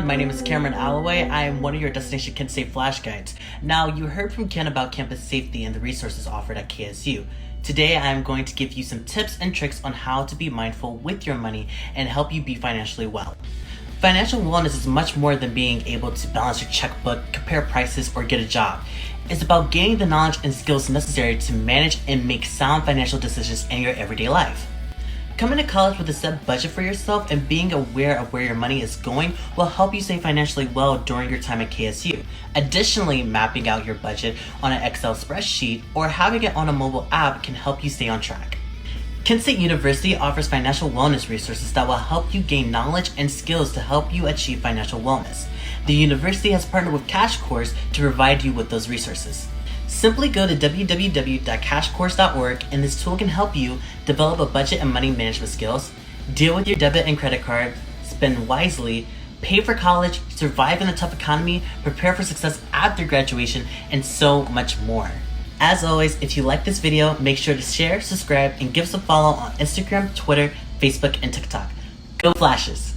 my name is Cameron Alloway. I am one of your Destination Kent Safe Flash Guides. Now, you heard from Ken about campus safety and the resources offered at KSU. Today, I am going to give you some tips and tricks on how to be mindful with your money and help you be financially well. Financial wellness is much more than being able to balance your checkbook, compare prices, or get a job. It's about gaining the knowledge and skills necessary to manage and make sound financial decisions in your everyday life. Coming to college with a set budget for yourself and being aware of where your money is going will help you stay financially well during your time at KSU. Additionally, mapping out your budget on an Excel spreadsheet or having it on a mobile app can help you stay on track. Kent State University offers financial wellness resources that will help you gain knowledge and skills to help you achieve financial wellness. The university has partnered with Cash Course to provide you with those resources. Simply go to www.cashcourse.org and this tool can help you develop a budget and money management skills, deal with your debit and credit card, spend wisely, pay for college, survive in a tough economy, prepare for success after graduation, and so much more. As always, if you like this video, make sure to share, subscribe, and give us a follow on Instagram, Twitter, Facebook, and TikTok. Go Flashes!